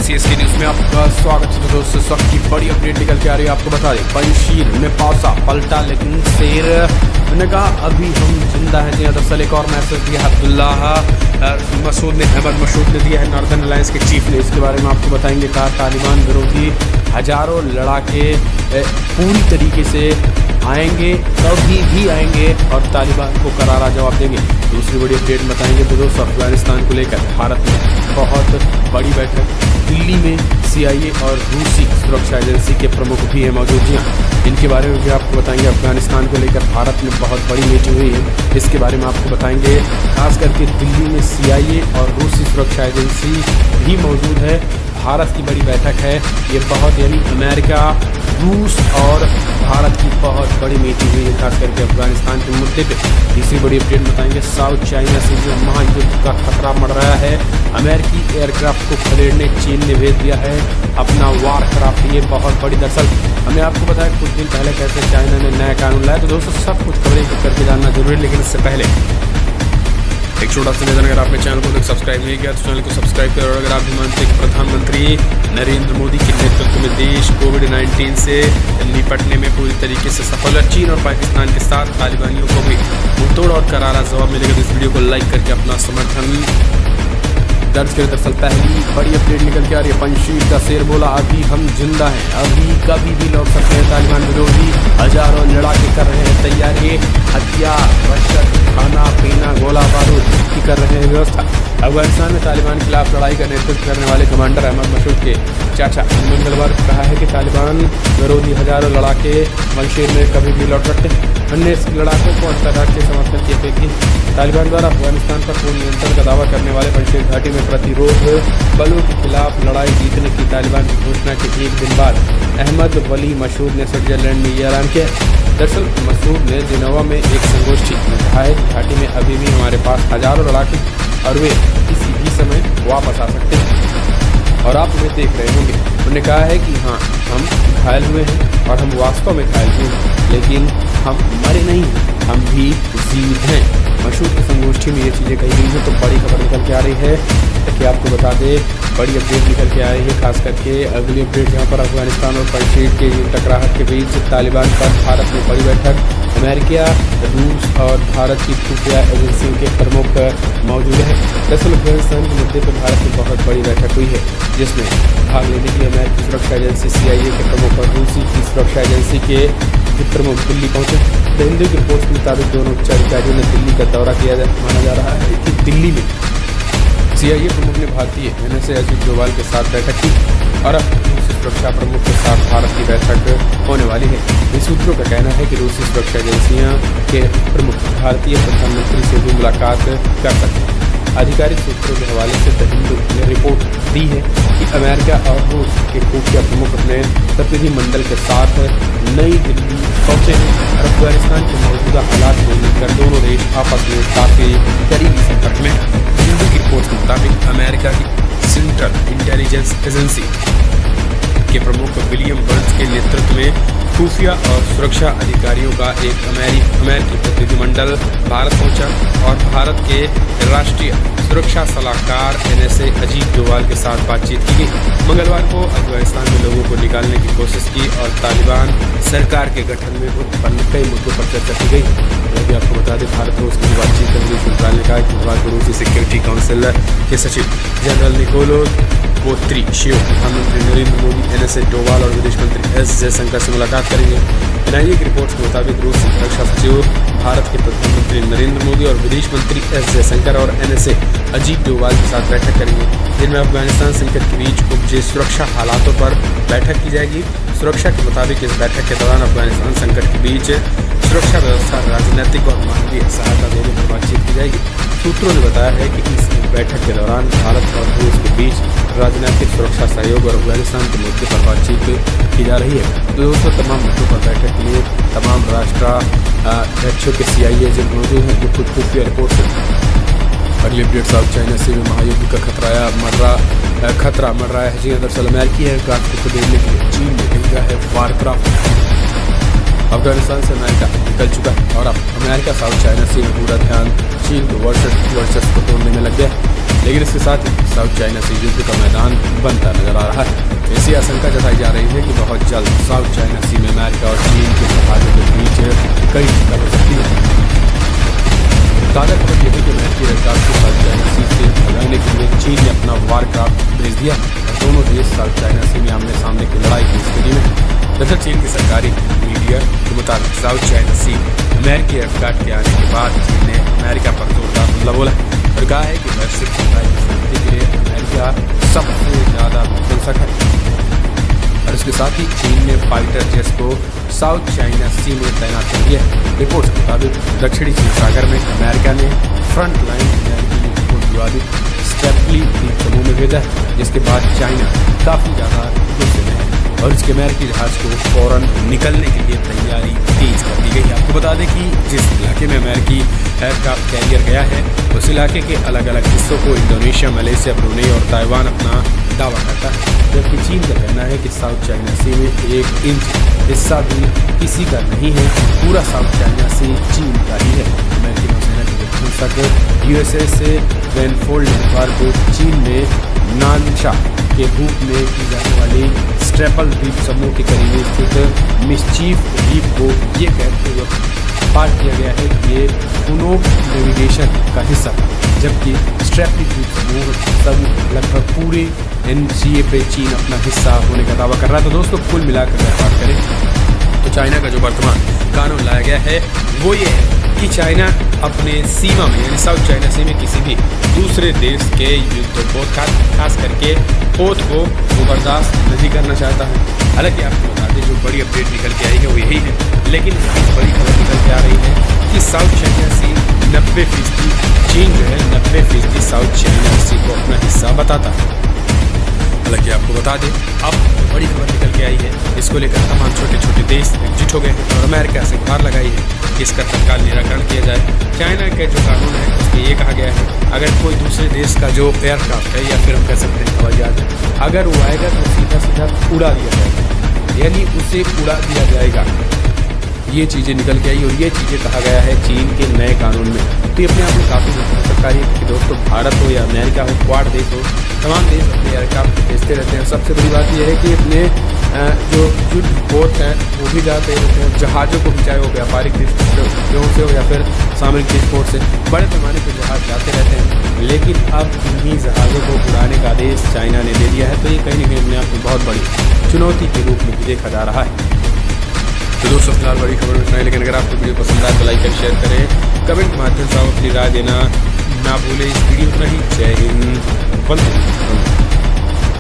नमस्कार, CSK news में आपका स्वागत है। तो दोस्तों, इस वक्त की बड़ी अपडेट निकल के आ रही है। आपको बता दें, पंजशीर में पासा पलटा लेकिन शेर ने कहा अभी हम जिंदा हैं। दरअसल एक और मैसेज दिया अब्दुल्लाह मसूद ने, अहमद मसूद ने दिया है, नॉर्दर्न अलायंस के चीफ ने। इसके बारे में आपको बताएंगे। कहा तालिबान विरोधी हजारों लड़ाके पूरी तरीके से आएंगे, कभी भी आएंगे और तालिबान को करारा जवाब देंगे। दूसरी बड़ी अपडेट बताएंगे। तो दोस्तों, अफगानिस्तान को लेकर भारत में बहुत बड़ी बैठक दिल्ली में CIA और रूसी सुरक्षा एजेंसी के प्रमुख भी हैं मौजूद। जी हाँ, इनके बारे में भी आपको बताएंगे। अफगानिस्तान को लेकर भारत में बहुत बड़ी मीटिंग हुई है, इसके बारे में आपको बताएंगे। खास करके दिल्ली में CIA और रूसी सुरक्षा एजेंसी भी मौजूद है। भारत की बड़ी बैठक है ये, बहुत यानी अमेरिका, रूस और भारत की बहुत बड़ी मीटिंग हुई है, खास करके अफगानिस्तान के मुद्दे पे। तीसरी बड़ी अपडेट बताएंगे। साउथ चाइना से जो महायुद्ध का खतरा बढ़ रहा है, अमेरिकी एयरक्राफ्ट को खदेड़ने चीन ने भेज दिया है अपना वारक्राफ्ट। ये बहुत बड़ी, दरअसल हमने आपको बताया कुछ दिन पहले कैसे चाइना ने नया कानून लाया। तो दोस्तों, सब कुछ खबरें करके जानना जरूरी है, लेकिन इससे पहले एक छोटा सा निवेदन, अगर आपने चैनल को सब्सक्राइब नहीं किया तो चैनल को सब्सक्राइब करें। और अगर आप भी मानते हैं कि प्रधानमंत्री नरेंद्र मोदी के नेतृत्व में देश कोविड-19 से निपटने में पूरी तरीके से सफल है, चीन और पाकिस्तान के साथ तालिबानियों को भी मुंहतोड़ और करारा जवाब मिलेगा। तो इस वीडियो को लाइक करके अपना समर्थन दर्ज करें। दरअसल पहली बड़ी अपडेट निकल के आ रही है। पंजशीर का शेर बोला अभी हम जिंदा हैं, अभी कभी भी लौट सकते हैं। तालिबान विरोधी हजारों लड़ाके कर रहे हैं तैयारी, हथियार, रक्षक, खाना पीना, गोला बारूद की कर रहे हैं व्यवस्था। अफगानिस्तान में तालिबान के खिलाफ लड़ाई का नेतृत्व करने वाले कमांडर अहमद मसूद के चाचा मंगलवार को कहा है कि तालिबान विरोधी हजारों लड़ाके पंजशीर में कभी भी लौट सकते हैं। अन्य इस लड़ाकों को अंतर्राष्ट्रीय समर्थन की अपील की। तालिबान द्वारा अफगानिस्तान पर पूर्ण नियंत्रण का दावा करने वाले पंजशीर घाटी में प्रतिरोध बलों के खिलाफ लड़ाई जीतने की तालिबान की घोषणा के एक दिन बाद अहमद वली मसूद ने स्विट्जरलैंड में ये ऐलान किया। दरअसल मसूद ने जिनेवा में एक संगोष्ठी में कहा है कि घाटी में अभी भी हमारे पास हजारों लड़ाके और वे किसी भी समय वापस आ सकते हैं और आप उन्हें देख रहे होंगे। उन्होंने कहा है कि हाँ, हम घायल हुए हैं और हम वास्तव में घायल हुए हैं, लेकिन हम मरे नहीं, हम भी जीवित हैं। मसूद की संगोष्ठी में ये चीज़ें कही गई हैं। तो बड़ी खबर निकल के आ रही है कि आपको बता दें, बड़ी अपडेट निकल के आ रही है। खास करके अगली अपडेट जहाँ पर अफगानिस्तान और पंजशीर के टकराहट के बीच तालिबान पर भारत में बड़ी बैठक, अमेरिका, रूस और भारत की खुफिया एजेंसियों के प्रमुख मौजूद हैं। दरअसल अफगानिस्तान के मुद्दे पर भारत में बहुत बड़ी बैठक हुई है, जिसमें भाग लेने के लिए अमेरिकी सुरक्षा एजेंसी CIA के प्रमुख और रूसी की सुरक्षा एजेंसी के प्रमुख दिल्ली पहुंचे। द हिंदू की रिपोर्ट के मुताबिक दोनों उच्च अधिकारियों ने दिल्ली का दौरा किया माना जा रहा है कि दिल्ली में CIA प्रमुख ने भारतीय NSA अजीत डोभाल के साथ बैठक की और अब रूसी सुरक्षा प्रमुख के साथ भारत की बैठक होने वाली है। इन सूत्रों का कहना है कि रूसी सुरक्षा एजेंसियां के प्रमुख भारतीय प्रधानमंत्री से भी मुलाकात कर सकते हैं। आधिकारिक सूत्रों के हवाले से द हिंदू ने रिपोर्ट दी है कि अमेरिका और रूस के खुफिया प्रमुख अपने प्रतिनिधिमंडल के साथ नई दिल्ली पहुंचे हैं और अफगानिस्तान के मौजूदा हालात को लेकर दोनों देश आपस में काफी करीबी संपर्क में। हिंदू की रिपोर्ट के मुताबिक अमेरिका की सेंट्रल इंटेलिजेंस एजेंसी के प्रमुख विलियम बर्न्स के नेतृत्व में खुफिया और सुरक्षा अधिकारियों का एक अमेरिकी प्रतिनिधिमंडल भारत पहुंचा और भारत के राष्ट्रीय सुरक्षा सलाहकार NSA अजीत डोभाल के साथ बातचीत की गई। मंगलवार को अफगानिस्तान में लोगों को निकालने की कोशिश की और तालिबान सरकार के गठन में उत्पन्न कई मुद्दों पर चर्चा की गई। यदि आपको बता दें, भारत रूस की बातचीत में विदेश मंत्रालय ने कहा कि बुधवार को रूसी सिक्योरिटी काउंसिल के सचिव जनरल निकोलो पोत्रीशियो प्रधानमंत्री नरेंद्र मोदी, NSA डोभाल और विदेश मंत्री S जयशंकर से मुलाकात करेंगे। NIA की रिपोर्ट के मुताबिक रूसी रक्षा सचिव भारत के प्रधानमंत्री नरेंद्र मोदी और विदेश मंत्री S जयशंकर और NSA अजीत डोभाल के साथ बैठक करेंगे, जिनमें अफगानिस्तान संकट के बीच उपजे सुरक्षा हालातों पर बैठक की जाएगी। सुरक्षा के मुताबिक इस बैठक के दौरान अफगानिस्तान संकट के बीच सुरक्षा व्यवस्था, राजनीतिक और मानवीय सहायता देने पर बातचीत की जाएगी। सूत्रों ने बताया है कि इस बैठक के दौरान भारत और रूस के बीच राजनीतिक सुरक्षा सहयोग और अफगानिस्तान के मुद्दे पर बातचीत की जा रही है। तो दोस्तों, तमाम मुद्दों पर बैठक के लिए तमाम राष्ट्राध्यक्षों के CIA एजेंट मौजूद हैं, जो खुद खुफिया रिपोर्ट से। अगली अपडेट साउथ चाइना से भी महायुद्ध का खतरा मर रहा है। जी, दरअसल अमेरिकी एयरक्राफ्ट को खदेड़ने के लिए चीन ने भेजा है वारक्राफ्ट। अफगानिस्तान से अमेरिका निकल चुका है और अब अमेरिका साउथ चाइना सी में पूरा ध्यान चीन के वर्चस्व को तोड़ने में लग गया है। लेकिन इसके साथ ही साउथ चाइना सी युद्ध का मैदान बनता नजर आ रहा है। ऐसी आशंका जताई जा रही है कि बहुत जल्द साउथ चाइना सी में अमेरिका और चीन के जहाजों के बीच कई टक्कर हो सकती है। ताज़ा खबर यह है कि अमेरिकी एयरक्राफ्ट को साउथ चाइना सी से भगाने के लिए चीन ने अपना वारक्राफ्ट भेज दिया और दोनों देश साउथ चाइना सी में आमने सामने की लड़ाई की स्थिति में। दरअसल चीन की सरकारी मीडिया के मुताबिक साउथ चाइना सी अमेरिकी एयरक्राफ्ट के आने के बाद चीन ने अमेरिका पर जोरदार हमला बोला और कहा है कि वैश्विक सप्लाई की स्थिति के लिए अमेरिका सबसे ज़्यादा विध्वंसक है। और इसके साथ ही चीन ने फाइटर जेट्स को साउथ चाइना सी में तैनात कर दिया है। रिपोर्ट के मुताबिक दक्षिणी चीन सागर में अमेरिका ने फ्रंट लाइन अमेरिकी युद्ध को विवादित स्ट्रेपली द्वीप समूह में भेजा है, जिसके बाद चाइना काफ़ी ज़्यादा गुस्से में है और इसके अमेरिकी जहाज को फौरन निकलने के लिए तैयारी तेज कर दी गई है। आपको बता दें कि जिस इलाके में अमेरिकी एयरक्राफ्ट कैरियर गया है उस इलाके के अलग अलग हिस्सों को इंडोनेशिया, मलेशिया, ब्रुनेई और ताइवान अपना दावा करता है, जबकि चीन का कहना है कि साउथ चाइना सी में 1 इंच हिस्सा भी किसी का नहीं है, पूरा साउथ चाइना सी चीन का ही है। अमेरिकी नौसेना के विध्वंसक यूएसए से वेनफोल्ड नेटवर्क को चीन में नानशा के रूप में की जाने वाली स्ट्रेपल द्वीप समूह के करीब स्थित मिस्चीफ द्वीप को ये कहते हुए पार किया गया है कि ये फुनोक नेविगेशन का हिस्सा था, जबकि स्ट्रेपली द्वीप समूह सब लगभग पूरे एनसीए पे चीन अपना हिस्सा होने का दावा कर रहा है। तो दोस्तों कुल मिलाकर अगर बात करें तो चाइना का जो वर्तमान कानून लाया गया है वो ये है कि चाइना अपने सीमा में यानी साउथ चाइना सी में किसी भी दूसरे देश के युद्ध को खास करके पोत को वो बर्दाश्त नहीं करना चाहता है। हालांकि आपको बता दें जो बड़ी अपडेट निकल के आई है वो यही है, लेकिन इसकी बड़ी खबर निकल के आ रही है कि साउथ चाइना सी 90% चीन जो है 90% साउथ चाइना सी को अपना हिस्सा बताता है। हालांकि आपको बता दें अब बड़ी खबर निकल के आई है, इसको लेकर तमाम छोटे छोटे देश एकजुट हो गए हैं और अमेरिका से गुहार लगाई है कि इसका तत्काल निराकरण किया जाए। चाइना का जो कानून है उसमें ये कहा गया है अगर कोई दूसरे देश का जो एयरक्राफ्ट है या फिर हम कह सकते हैं हवाई जहाज है, अगर वो आएगा तो सीधा सीधा उड़ा दिया जाएगा, यानी उसे उड़ा दिया जाएगा। ये चीज़ें निकल के आई और ये चीज़ें कहा गया है चीन के नए कानून में। तो ये अपने आप में काफ़ी सरकारी है क्योंकि दोस्तों भारत हो या अमेरिका हो, क्वाड देश हो, तमाम देश अपने एयरक्राफ्ट भेजते रहते हैं। सबसे बड़ी बात यह है कि अपने जो युद्ध पोत हैं वो भी जाते रहते हैं, जहाज़ों को भी, चाहे वो व्यापारिक दृष्टिकोण से हो या फिर सामरिक दृष्टिकोण से, बड़े पैमाने पर जहाज़ जाते रहते हैं। लेकिन अब इन्हीं जहाज़ों को उड़ाने का आदेश चाइना ने दे दिया है, तो ये कहीं ना कहीं अपने आप में बहुत बड़ी चुनौती के रूप में भी देखा जा रहा है। तो दोस्तों फिलहाल बड़ी खबर में सुनाई, लेकिन अगर आपको वीडियो पसंद आए तो लाइक और शेयर करें, कमेंट के माध्यम से आप अपनी राय देना ना भूलें। इस वीडियो को नहीं, जय हिंद, वंदे मातरम।